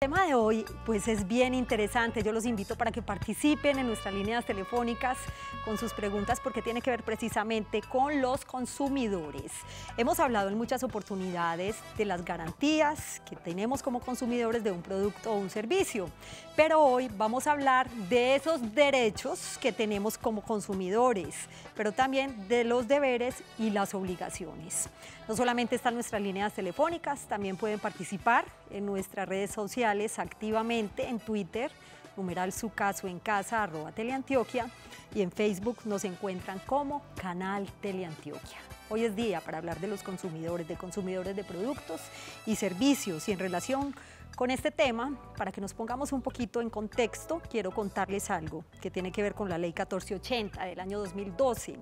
tema de hoy pues es bien interesante. Yo los invito para que participen en nuestras líneas telefónicas con sus preguntas porque tiene que ver precisamente con los consumidores. Hemos hablado en muchas oportunidades de las garantías que tenemos como consumidores de un producto o un servicio, pero hoy vamos a hablar de esos derechos que tenemos como consumidores, pero también de los deberes y las obligaciones. No solamente están nuestras líneas telefónicas, también pueden participar en nuestras redes sociales activamente en Twitter, numeral su caso en casa, @Teleantioquia, y en Facebook nos encuentran como Canal Teleantioquia. Hoy es día para hablar de los consumidores de productos y servicios, y en relación con este tema, para que nos pongamos un poquito en contexto, quiero contarles algo que tiene que ver con la Ley 1480 del año 2012.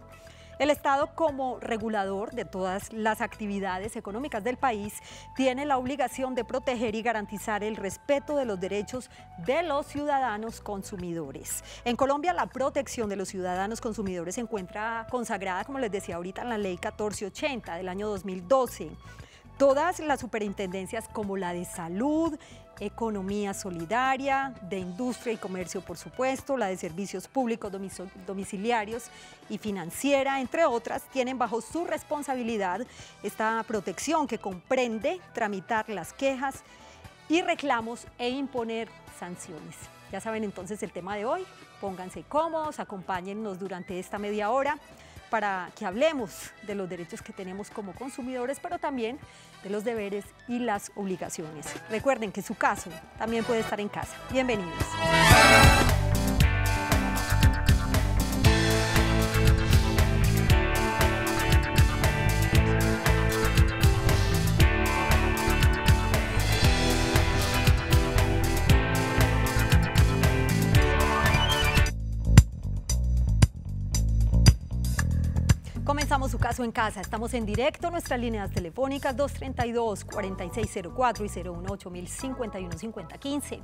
El Estado, como regulador de todas las actividades económicas del país, tiene la obligación de proteger y garantizar el respeto de los derechos de los ciudadanos consumidores. En Colombia, la protección de los ciudadanos consumidores se encuentra consagrada, como les decía ahorita, en la Ley 1480 del año 2012. Todas las superintendencias, como la de Salud, Economía Solidaria, de Industria y Comercio, por supuesto, la de Servicios Públicos Domiciliarios y Financiera, entre otras, tienen bajo su responsabilidad esta protección que comprende tramitar las quejas y reclamos e imponer sanciones. Ya saben entonces el tema de hoy, pónganse cómodos, acompáñennos durante esta media hora para que hablemos de los derechos que tenemos como consumidores, pero también de los deberes y las obligaciones. Recuerden que su caso también puede estar en casa. Bienvenidos. Comenzamos su caso en casa. Estamos en directo. Nuestras líneas telefónicas 232-4604 y 018-051-5015.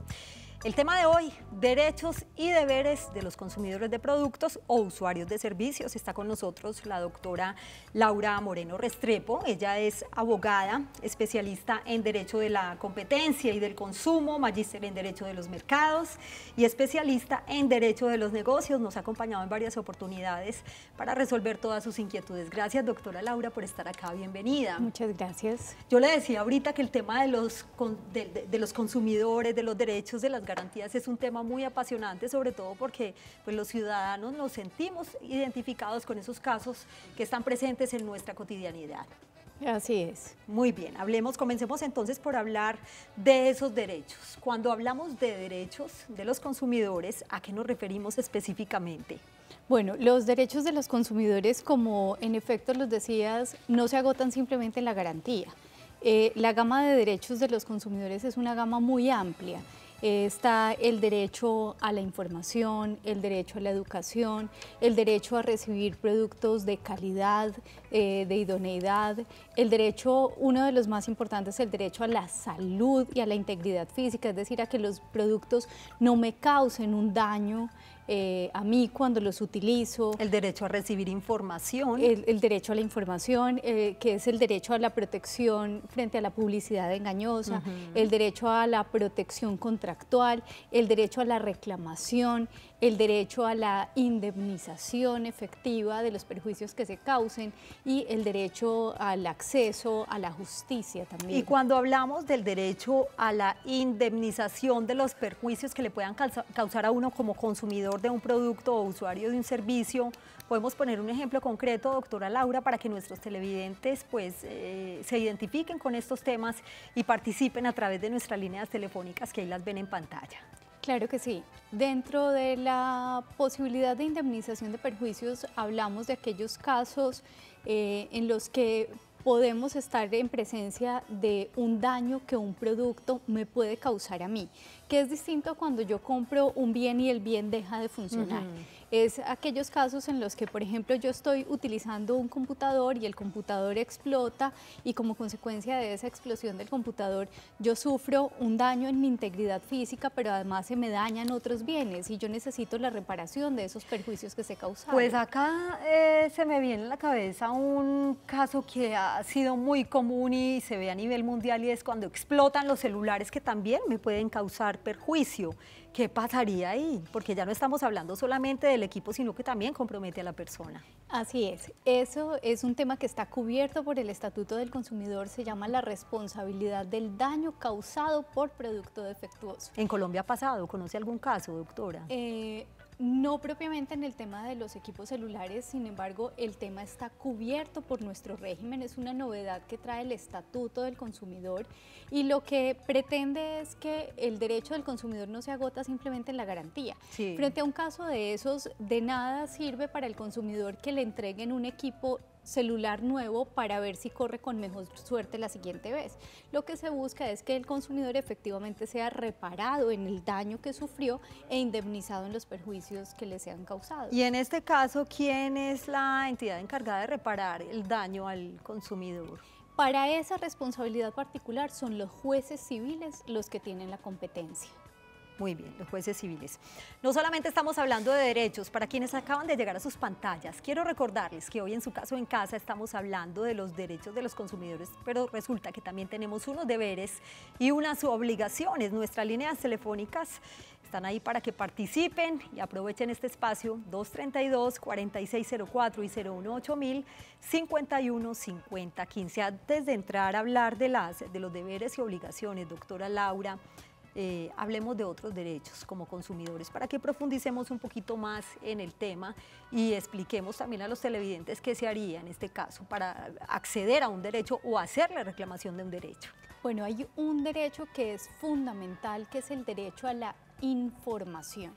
El tema de hoy, derechos y deberes de los consumidores de productos o usuarios de servicios. Está con nosotros la doctora Laura Moreno Restrepo. Ella es abogada, especialista en Derecho de la Competencia y del Consumo, magíster en Derecho de los Mercados y especialista en Derecho de los Negocios. Nos ha acompañado en varias oportunidades para resolver todas sus inquietudes. Gracias, doctora Laura, por estar acá. Bienvenida. Muchas gracias. Yo le decía ahorita que el tema de los consumidores, de los derechos, de las garantías es un tema muy apasionante, sobre todo porque pues, los ciudadanos nos sentimos identificados con esos casos que están presentes en nuestra cotidianidad. Así es. Muy bien, comencemos entonces por hablar de esos derechos. Cuando hablamos de derechos de los consumidores, ¿a qué nos referimos específicamente? Bueno, los derechos de los consumidores, como en efecto los decías, no se agotan simplemente en la garantía. La gama de derechos de los consumidores es una gama muy amplia. Está el derecho a la información, el derecho a la educación, el derecho a recibir productos de calidad, de idoneidad, el derecho, uno de los más importantes, el derecho a la salud y a la integridad física, es decir, a que los productos no me causen un daño a mí cuando los utilizo. El derecho a recibir información. El derecho a la información, que es el derecho a la protección frente a la publicidad engañosa, el derecho a la protección contractual, el derecho a la reclamación, el derecho a la indemnización efectiva de los perjuicios que se causen y el derecho al acceso a la justicia también. Y cuando hablamos del derecho a la indemnización de los perjuicios que le puedan causar a uno como consumidor de un producto o usuario de un servicio, podemos poner un ejemplo concreto, doctora Laura, para que nuestros televidentes pues, se identifiquen con estos temas y participen a través de nuestras líneas telefónicas que ahí las ven en pantalla. Claro que sí. Dentro de la posibilidad de indemnización de perjuicios hablamos de aquellos casos en los que podemos estar en presencia de un daño que un producto me puede causar a mí, que es distinto cuando yo compro un bien y el bien deja de funcionar. Es aquellos casos en los que, por ejemplo, yo estoy utilizando un computador y el computador explota y como consecuencia de esa explosión del computador yo sufro un daño en mi integridad física, pero además se me dañan otros bienes y yo necesito la reparación de esos perjuicios que se causaron. Pues acá se me viene a la cabeza un caso que ha sido muy común y se ve a nivel mundial, y es cuando explotan los celulares, que también me pueden causar perjuicio. ¿Qué pasaría ahí? Porque ya no estamos hablando solamente del equipo, sino que también compromete a la persona. Así es, eso es un tema que está cubierto por el Estatuto del Consumidor, se llama la responsabilidad del daño causado por producto defectuoso. ¿En Colombia ha pasado? ¿Conoce algún caso, doctora? No propiamente en el tema de los equipos celulares, sin embargo, el tema está cubierto por nuestro régimen, es una novedad que trae el Estatuto del Consumidor y lo que pretende es que el derecho del consumidor no se agota simplemente en la garantía. Sí. Frente a un caso de esos, de nada sirve para el consumidor que le entreguen un equipo celular nuevo para ver si corre con mejor suerte la siguiente vez. Lo que se busca es que el consumidor efectivamente sea reparado en el daño que sufrió e indemnizado en los perjuicios que le sean causados. Y en este caso, ¿quién es la entidad encargada de reparar el daño al consumidor? Para esa responsabilidad particular son los jueces civiles los que tienen la competencia. Muy bien, los jueces civiles. No solamente estamos hablando de derechos, para quienes acaban de llegar a sus pantallas, quiero recordarles que hoy en Su Caso en Casa estamos hablando de los derechos de los consumidores, pero resulta que también tenemos unos deberes y unas obligaciones. Nuestras líneas telefónicas están ahí para que participen y aprovechen este espacio, 232-4604 y 018-051-5015. Antes de entrar a hablar de los deberes y obligaciones, doctora Laura, hablemos de otros derechos como consumidores, para que profundicemos un poquito más en el tema y expliquemos también a los televidentes qué se haría en este caso para acceder a un derecho o hacer la reclamación de un derecho. Bueno, hay un derecho que es fundamental, que es el derecho a la información.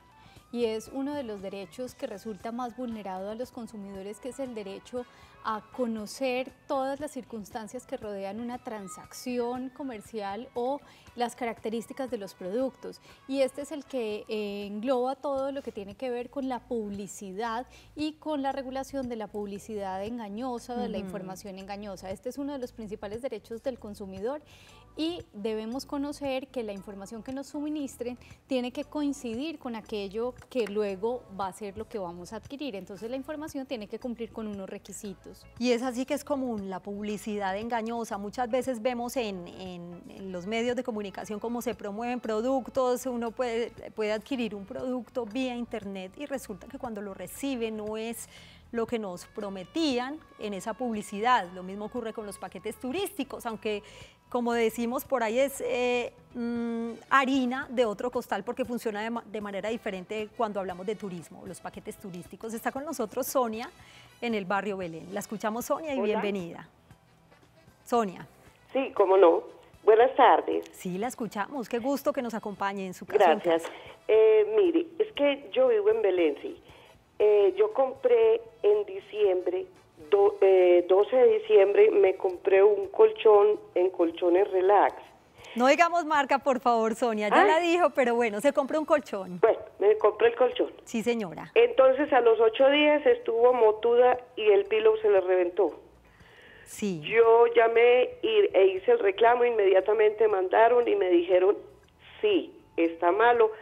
Y es uno de los derechos que resulta más vulnerado a los consumidores, que es el derecho a conocer todas las circunstancias que rodean una transacción comercial o las características de los productos. Y este es el que engloba todo lo que tiene que ver con la publicidad y con la regulación de la publicidad engañosa, de la información engañosa. Este es uno de los principales derechos del consumidor y debemos conocer que la información que nos suministren tiene que coincidir con aquello que luego va a ser lo que vamos a adquirir. Entonces la información tiene que cumplir con unos requisitos. Y es así que es común la publicidad engañosa. Muchas veces vemos en los medios de comunicación cómo se promueven productos, uno puede adquirir un producto vía internet y resulta que cuando lo recibe no es lo que nos prometían en esa publicidad. Lo mismo ocurre con los paquetes turísticos, aunque como decimos por ahí es harina de otro costal porque funciona de manera diferente cuando hablamos de turismo, los paquetes turísticos. Está con nosotros Sonia en el barrio Belén. La escuchamos, Sonia, y Hola. bienvenida. Sonia. Sí, cómo no. Buenas tardes. Sí, la escuchamos. Qué gusto que nos acompañe en Su Caso en Gracias. Casa. Mire, es que yo vivo en Belén, sí. Yo compré en diciembre, 12 de diciembre, me compré un colchón en Colchones Relax. No digamos marca, por favor, Sonia. Ya ¿Ah? la dijo, pero bueno, se compró un colchón. Bueno, me compré el colchón. Sí, señora. Entonces a los 8 días estuvo motuda y el pillow se le reventó. Sí. Yo llamé e hice el reclamo, inmediatamente mandaron y me dijeron, sí, está malo,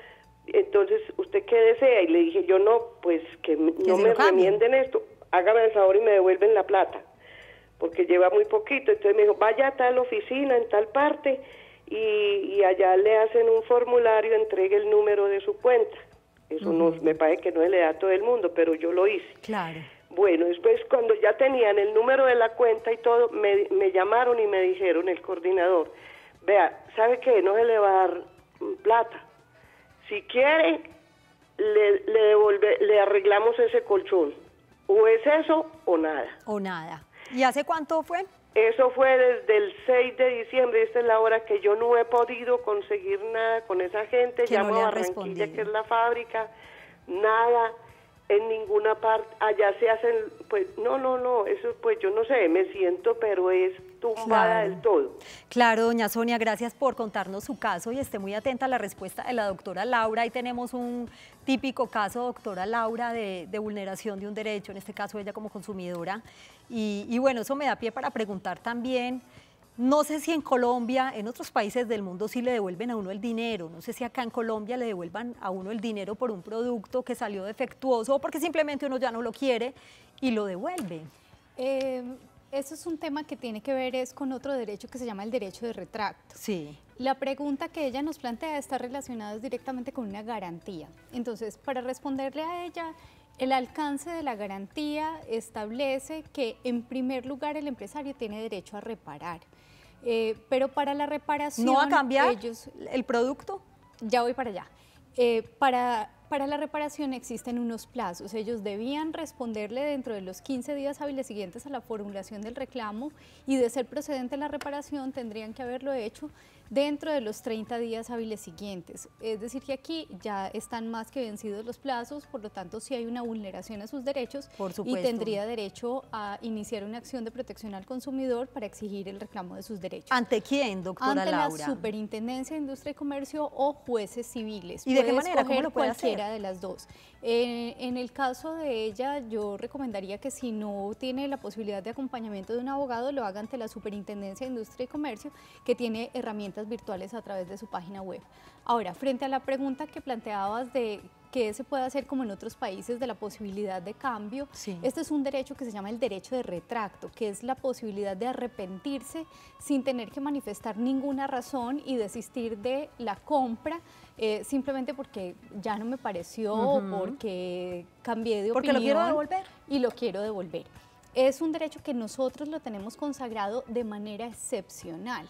entonces, ¿usted qué desea? Y le dije, yo no, pues que no se me lo cambien. remienden esto, hágame el favor y me devuelven la plata, porque lleva muy poquito. Entonces me dijo, vaya a tal oficina, en tal parte, y allá le hacen un formulario, entregue el número de su cuenta. Eso no, me parece que no se le da a todo el mundo, pero yo lo hice. Claro. Bueno, después cuando ya tenían el número de la cuenta y todo, me llamaron y me dijeron, el coordinador, vea, ¿sabe qué? No se le va a dar plata. Si quiere, le arreglamos ese colchón. O es eso o nada. O nada. ¿Y hace cuánto fue? Eso fue desde el 6 de diciembre, esta es la hora que yo no he podido conseguir nada con esa gente. Que no Llamo le a han Barranquilla, respondido. que es la fábrica, nada, en ninguna parte, allá se hacen, pues, no, eso pues yo no sé, me siento, pero es tumbada del todo. Claro, doña Sonia, gracias por contarnos su caso y esté muy atenta a la respuesta de la doctora Laura. Ahí tenemos un típico caso, doctora Laura, de vulneración de un derecho, en este caso ella como consumidora. Y bueno, eso me da pie para preguntar también, no sé si en Colombia, en otros países del mundo sí le devuelven a uno el dinero, no sé si acá en Colombia le devuelvan a uno el dinero por un producto que salió defectuoso o porque simplemente uno ya no lo quiere y lo devuelve. Eso es un tema que tiene que ver es con otro derecho que se llama el derecho de retracto. Sí. La pregunta que ella nos plantea está relacionada directamente con una garantía. Entonces, para responderle a ella, el alcance de la garantía establece que en primer lugar el empresario tiene derecho a reparar. Pero para la reparación... ¿No va a cambiar el producto? Ya voy para allá. Para la reparación existen unos plazos. Ellos debían responderle dentro de los 15 días hábiles siguientes a la formulación del reclamo y de ser procedente la reparación tendrían que haberlo hecho dentro de los 30 días hábiles siguientes. Es decir, que aquí ya están más que vencidos los plazos, por lo tanto, sí hay una vulneración a sus derechos y tendría derecho a iniciar una acción de protección al consumidor para exigir el reclamo de sus derechos. ¿Ante quién, doctora Laura? Ante la Superintendencia de Industria y Comercio o jueces civiles. ¿Y de qué manera? ¿Cómo lo puede cualquiera de las dos. En el caso de ella, yo recomendaría que si no tiene la posibilidad de acompañamiento de un abogado, lo haga ante la Superintendencia de Industria y Comercio, que tiene herramientas virtuales a través de su página web. Ahora, frente a la pregunta que planteabas de qué se puede hacer como en otros países de la posibilidad de cambio, sí. Este es un derecho que se llama el derecho de retracto, que es la posibilidad de arrepentirse sin tener que manifestar ninguna razón y desistir de la compra simplemente porque ya no me pareció o porque cambié de opinión. Porque lo quiero devolver. Y lo quiero devolver. Es un derecho que nosotros lo tenemos consagrado de manera excepcional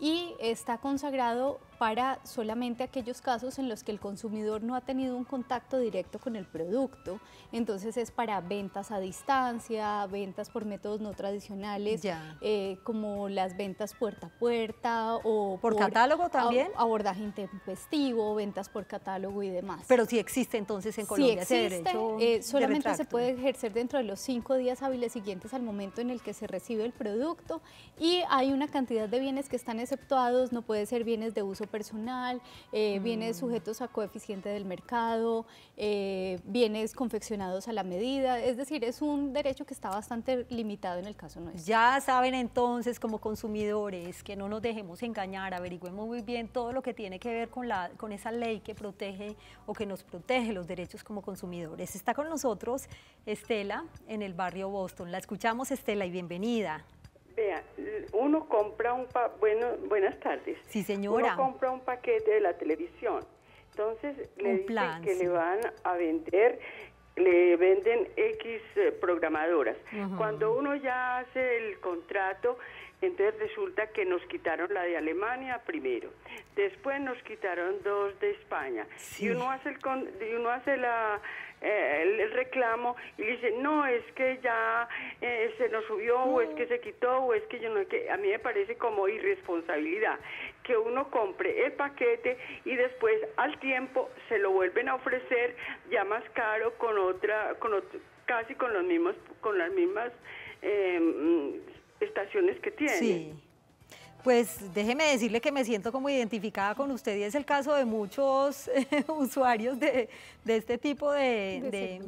y está consagrado para solamente aquellos casos en los que el consumidor no ha tenido un contacto directo con el producto. Entonces es para ventas a distancia, ventas por métodos no tradicionales, como las ventas puerta a puerta o por catálogo también, abordaje intempestivo, ventas por catálogo y demás. Pero sí existe entonces en Colombia ese derecho solamente de se puede ejercer dentro de los 5 días hábiles siguientes al momento en el que se recibe el producto y hay una cantidad de bienes que están exceptuados, no puede ser bienes de uso personal, bienes sujetos a coeficiente del mercado, bienes confeccionados a la medida, es decir, es un derecho que está bastante limitado en el caso nuestro. Ya saben entonces como consumidores que no nos dejemos engañar, averigüemos muy bien todo lo que tiene que ver con esa ley que protege o que nos protege los derechos como consumidores. Está con nosotros Estela en el barrio Boston. La escuchamos, Estela, y bienvenida. Vea, uno compra buenas tardes. Sí, señora. Uno compra un paquete de la televisión. Entonces le dicen que le van a vender, le venden X programadoras. Cuando uno ya hace el contrato, entonces resulta que nos quitaron la de Alemania primero, después nos quitaron 2 de España, y uno hace el reclamo y le dice, no, es que ya se nos subió, o es que se quitó, o es que yo no, que a mí me parece como irresponsabilidad que uno compre el paquete y después al tiempo se lo vuelven a ofrecer ya más caro casi con las mismas estaciones que tiene. Sí. Pues déjeme decirle que me siento como identificada con usted y es el caso de muchos usuarios de este tipo de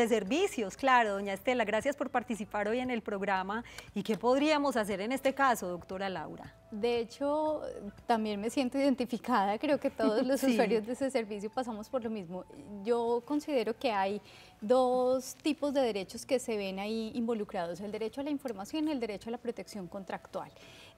servicios. Claro, doña Estela, gracias por participar hoy en el programa. ¿Y qué podríamos hacer en este caso, doctora Laura? De hecho, también me siento identificada, creo que todos los usuarios de ese servicio pasamos por lo mismo. Yo considero que hay 2 tipos de derechos que se ven ahí involucrados, el derecho a la información y el derecho a la protección contractual.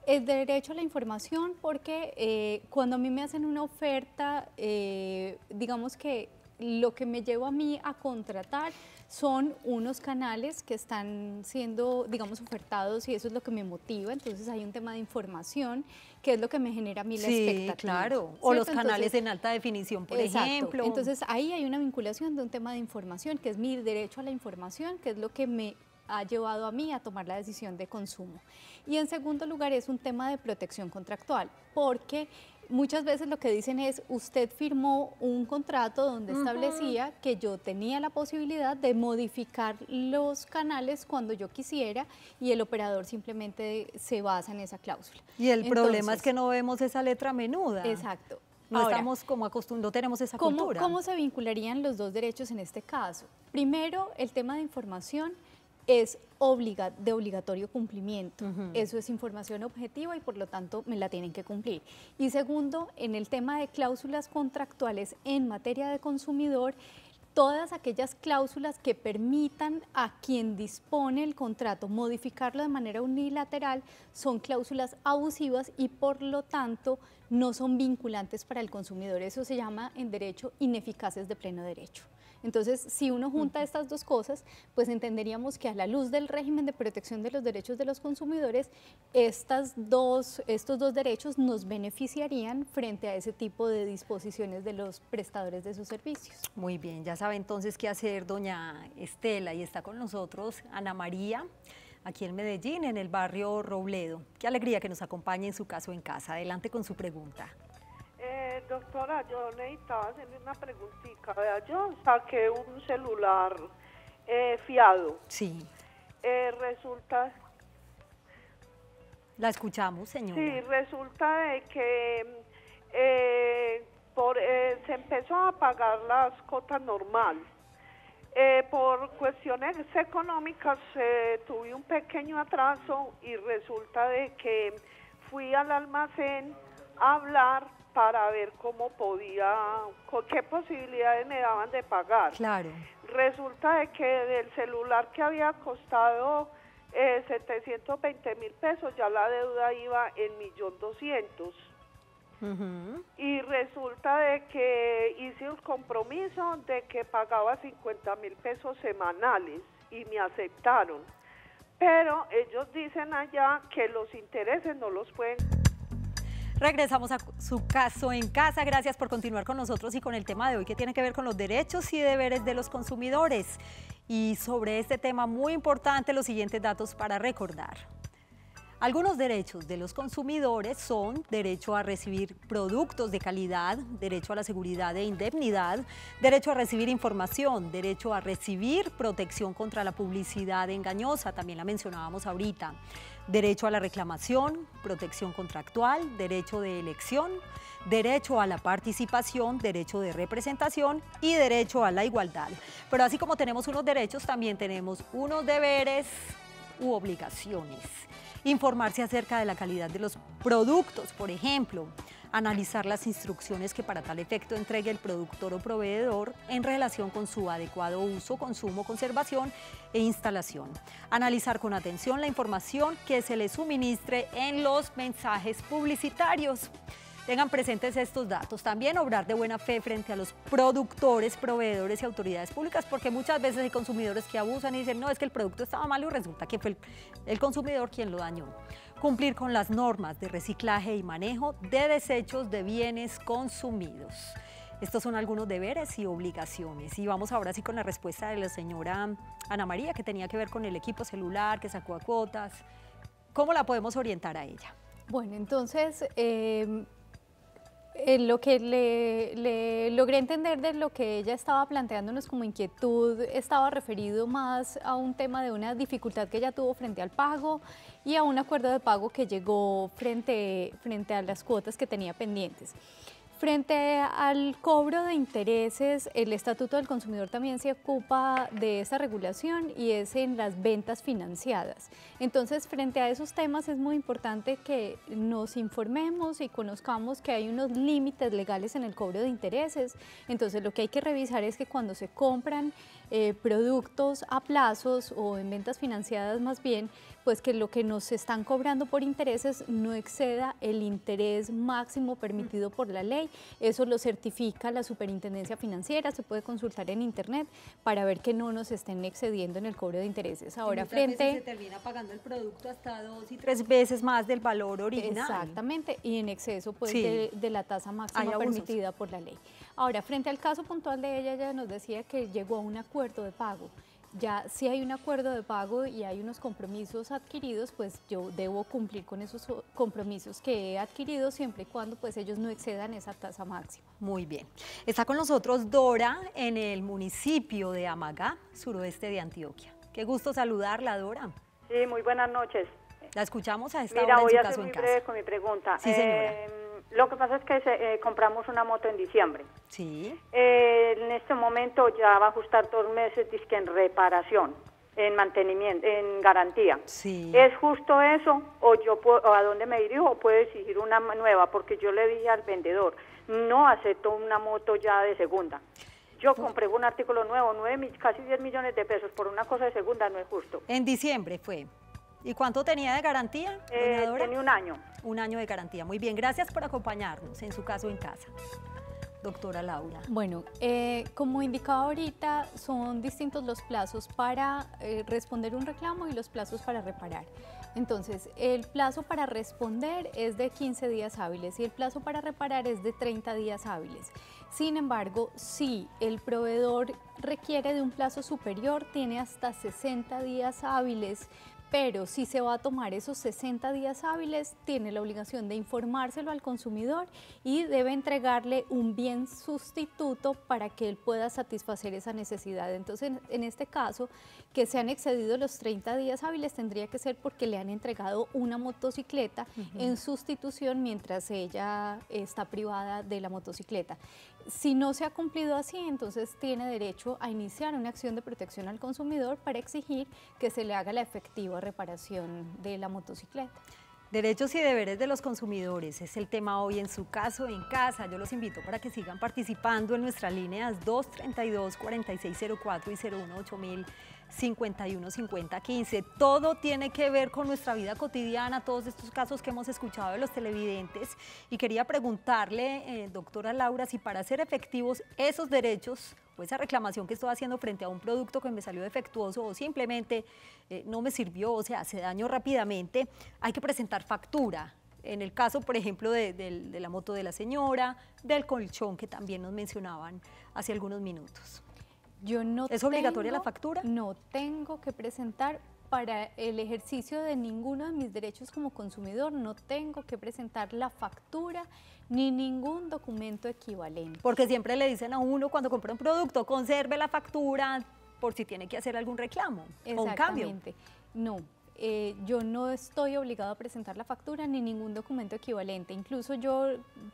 El derecho a la información porque cuando a mí me hacen una oferta, digamos que lo que me lleva a mí a contratar son unos canales que están siendo, digamos, ofertados y eso es lo que me motiva. Entonces hay un tema de información que es lo que me genera a mí la expectativa. Claro. ¿Cierto? O los canales en alta definición, por ejemplo. Entonces ahí hay una vinculación de un tema de información, que es mi derecho a la información, que es lo que me ha llevado a mí a tomar la decisión de consumo. Y en segundo lugar es un tema de protección contractual, porque muchas veces lo que dicen es, usted firmó un contrato donde establecía que yo tenía la posibilidad de modificar los canales cuando yo quisiera y el operador simplemente se basa en esa cláusula. Y el problema es que no vemos esa letra menuda. Exacto. No Ahora, estamos como acostumbrados, no tenemos esa cultura. ¿Cómo se vincularían los dos derechos en este caso? Primero, el tema de información es de obligatorio cumplimiento. Eso es información objetiva y por lo tanto me la tienen que cumplir. Y segundo, en el tema de cláusulas contractuales en materia de consumidor, todas aquellas cláusulas que permitan a quien dispone el contrato modificarlo de manera unilateral son cláusulas abusivas y por lo tanto no son vinculantes para el consumidor. Eso se llama en derecho ineficaces de pleno derecho. Entonces, si uno junta estas dos cosas, pues entenderíamos que a la luz del régimen de protección de los derechos de los consumidores, estos dos derechos nos beneficiarían frente a ese tipo de disposiciones de los prestadores de sus servicios. Muy bien, ya sabe entonces qué hacer doña Estela, y está con nosotros Ana María, aquí en Medellín, en el barrio Robledo. Qué alegría que nos acompañe en su caso en casa. Adelante con su pregunta. Doctora, yo necesitaba hacerle una preguntita. Vea, yo saqué un celular fiado. Sí. Resulta... La escuchamos, señora. Sí, resulta de que se empezó a pagar las cotas normal. Por cuestiones económicas tuve un pequeño atraso y resulta de que fui al almacén a hablar para ver cómo qué posibilidades me daban de pagar. Claro. Resulta de que del celular que había costado 720.000 pesos, ya la deuda iba en 1.200.000. Y resulta de que hice un compromiso de que pagaba 50.000 pesos semanales y me aceptaron. Pero ellos dicen allá que los intereses no los pueden... Regresamos a su caso en casa. Gracias por continuar con nosotros y con el tema de hoy que tiene que ver con los derechos y deberes de los consumidores. Y sobre este tema muy importante, los siguientes datos para recordar. Algunos derechos de los consumidores son derecho a recibir productos de calidad, derecho a la seguridad e indemnidad, derecho a recibir información, derecho a recibir protección contra la publicidad engañosa, también la mencionábamos ahorita, derecho a la reclamación, protección contractual, derecho de elección, derecho a la participación, derecho de representación y derecho a la igualdad. Pero así como tenemos unos derechos, también tenemos unos deberes u obligaciones. Informarse acerca de la calidad de los productos, por ejemplo, analizar las instrucciones que para tal efecto entregue el productor o proveedor en relación con su adecuado uso, consumo, conservación e instalación. Analizar con atención la información que se le suministre en los mensajes publicitarios. Tengan presentes estos datos. También obrar de buena fe frente a los productores, proveedores y autoridades públicas, porque muchas veces hay consumidores que abusan y dicen, no, es que el producto estaba malo y resulta que fue el consumidor quien lo dañó. Cumplir con las normas de reciclaje y manejo de desechos de bienes consumidos. Estos son algunos deberes y obligaciones. Y vamos ahora sí con la respuesta de la señora Ana María, que tenía que ver con el equipo celular, que sacó a cuotas. ¿Cómo la podemos orientar a ella? Bueno, entonces... lo que le logré entender de lo que ella estaba planteándonos como inquietud estaba referido más a un tema de una dificultad que ella tuvo frente al pago y a un acuerdo de pago que llegó frente a las cuotas que tenía pendientes. Frente al cobro de intereses, el Estatuto del Consumidor también se ocupa de esa regulación y es en las ventas financiadas. Entonces, frente a esos temas es muy importante que nos informemos y conozcamos que hay unos límites legales en el cobro de intereses. Entonces, lo que hay que revisar es que cuando se compran productos a plazos o en ventas financiadas más bien, pues que lo que nos están cobrando por intereses no exceda el interés máximo permitido por la ley. Eso lo certifica la Superintendencia Financiera, se puede consultar en internet para ver que no nos estén excediendo en el cobro de intereses. Ahora, frente... se termina pagando el producto hasta 2 y 3 veces más del valor original. Exactamente, y en exceso pues, sí, de la tasa máxima permitida por la ley. Ahora, frente al caso puntual de ella nos decía que llegó a un acuerdo de pago. Ya si hay un acuerdo de pago y hay unos compromisos adquiridos, pues yo debo cumplir con esos compromisos que he adquirido siempre y cuando pues ellos no excedan esa tasa máxima. Muy bien. Está con nosotros Dora en el municipio de Amagá, suroeste de Antioquia. Qué gusto saludarla, Dora. Sí, muy buenas noches. La escuchamos a esta Mira, hora en voy su a caso ser en muy casa. breve con mi pregunta. Sí, señora. Lo que pasa es que compramos una moto en diciembre. Sí. En este momento ya va a ajustar 2 meses dizque en reparación, en mantenimiento, en garantía. Sí. ¿Es justo eso o yo puedo, o a dónde me dirijo o puedo exigir una nueva? Porque yo le dije al vendedor, no acepto una moto ya de segunda. Yo compré un artículo nuevo, casi 10 millones de pesos por una cosa de segunda, no es justo. En diciembre fue. ¿Y cuánto tenía de garantía, doña Dora? Tenía 1 año. 1 año de garantía. Muy bien, gracias por acompañarnos en su caso en casa. Doctora Laura. Bueno, como indicaba ahorita, son distintos los plazos para responder un reclamo y los plazos para reparar. Entonces, el plazo para responder es de 15 días hábiles y el plazo para reparar es de 30 días hábiles. Sin embargo, si el proveedor requiere de un plazo superior, tiene hasta 60 días hábiles, pero si se va a tomar esos 60 días hábiles, tiene la obligación de informárselo al consumidor y debe entregarle un bien sustituto para que él pueda satisfacer esa necesidad. Entonces, en este caso, que se han excedido los 30 días hábiles, tendría que ser porque le han entregado una motocicleta en sustitución mientras ella está privada de la motocicleta. Si no se ha cumplido así, entonces tiene derecho a iniciar una acción de protección al consumidor para exigir que se le haga la efectiva reparación de la motocicleta. Derechos y deberes de los consumidores es el tema hoy en su caso en casa. Yo los invito para que sigan participando en nuestras líneas 232-4604 y 018-5150-15. Todo tiene que ver con nuestra vida cotidiana, todos estos casos que hemos escuchado de los televidentes. Y quería preguntarle, doctora Laura, si para hacer efectivos esos derechos o esa reclamación que estoy haciendo frente a un producto que me salió defectuoso o simplemente no me sirvió, o sea, se dañó rápidamente, hay que presentar factura. En el caso, por ejemplo, de la moto de la señora, del colchón que también nos mencionaban hace algunos minutos. ¿Es obligatoria la factura? No tengo que presentar para el ejercicio de ninguno de mis derechos como consumidor, no tengo que presentar la factura ni ningún documento equivalente. Porque siempre le dicen a uno cuando compra un producto, conserve la factura por si tiene que hacer algún reclamo o un cambio. Exactamente. No. Yo no estoy obligado a presentar la factura ni ningún documento equivalente. Incluso yo,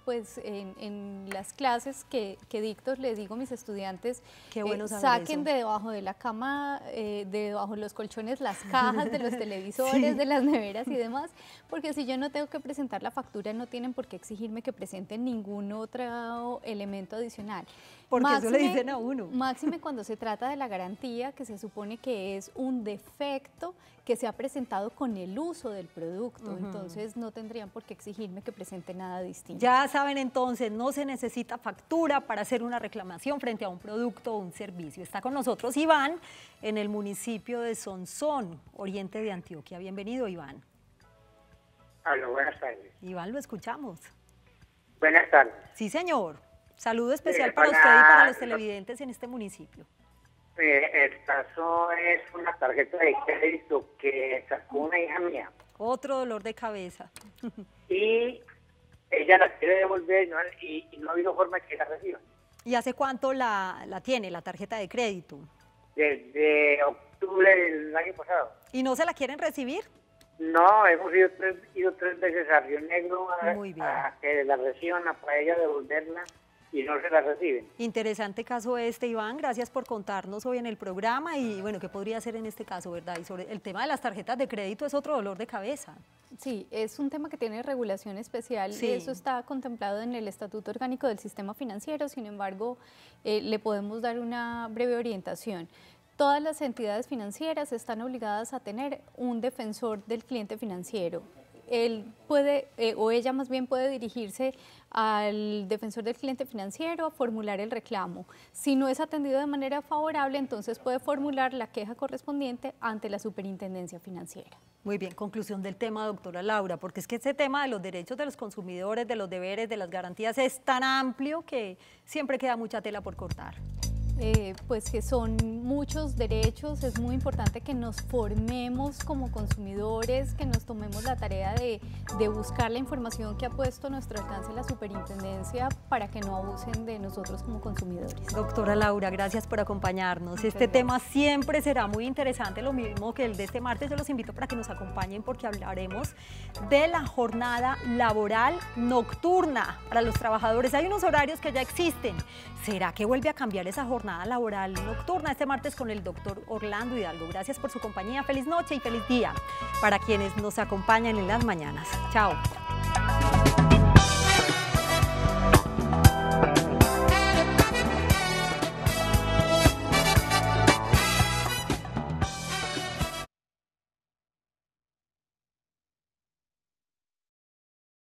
pues, en las clases que dicto, les digo a mis estudiantes, saquen de debajo de la cama, de debajo de los colchones, las cajas de los televisores, de las neveras y demás, porque si yo no tengo que presentar la factura, no tienen por qué exigirme que presenten ningún otro elemento adicional. Porque eso le dicen a uno. Máxime cuando se trata de la garantía, que se supone que es un defecto que se ha presentado con el uso del producto, entonces no tendrían por qué exigirme que presente nada distinto. Ya saben entonces, no se necesita factura para hacer una reclamación frente a un producto o un servicio. Está con nosotros Iván en el municipio de Sonsón, oriente de Antioquia. Bienvenido, Iván. Aló, buenas tardes. Iván, lo escuchamos. Buenas tardes. Sí, señor. Saludo especial para usted y para los televidentes en este municipio. El caso es una tarjeta de crédito que sacó una hija mía. Otro dolor de cabeza. Y ella la quiere devolver y no ha habido forma de que la reciba. ¿Y hace cuánto la tiene, la tarjeta de crédito? Desde octubre del año pasado. ¿Y no se la quieren recibir? No, hemos ido 3 veces a Río Negro a que la reciban, para ella devolverla. Y no se la reciben. Interesante caso este, Iván. Gracias por contarnos hoy en el programa. Y bueno, ¿qué podría hacer en este caso, verdad? Y sobre el tema de las tarjetas de crédito es otro dolor de cabeza. Sí, es un tema que tiene regulación especial. Sí. Eso está contemplado en el Estatuto Orgánico del Sistema Financiero. Sin embargo, le podemos dar una breve orientación. Todas las entidades financieras están obligadas a tener un defensor del cliente financiero. Él puede, o ella más bien puede dirigirse al defensor del cliente financiero a formular el reclamo. Si no es atendido de manera favorable, entonces puede formular la queja correspondiente ante la Superintendencia Financiera. Muy bien, conclusión del tema, doctora Laura, porque es que este tema de los derechos de los consumidores, de los deberes, de las garantías es tan amplio que siempre queda mucha tela por cortar. pues que son muchos derechos. Es muy importante que nos formemos como consumidores, que nos tomemos la tarea de buscar la información que ha puesto a nuestro alcance la superintendencia para que no abusen de nosotros como consumidores. Doctora Laura, gracias por acompañarnos. Este tema siempre será muy interesante, lo mismo que el de este martes. Yo los invito para que nos acompañen porque hablaremos de la jornada laboral nocturna para los trabajadores. Hay unos horarios que ya existen. ¿Será que vuelve a cambiar esa jornada laboral nocturna? Este martes con el doctor Orlando Hidalgo. Gracias por su compañía. Feliz noche y feliz día para quienes nos acompañan en las mañanas. Chao.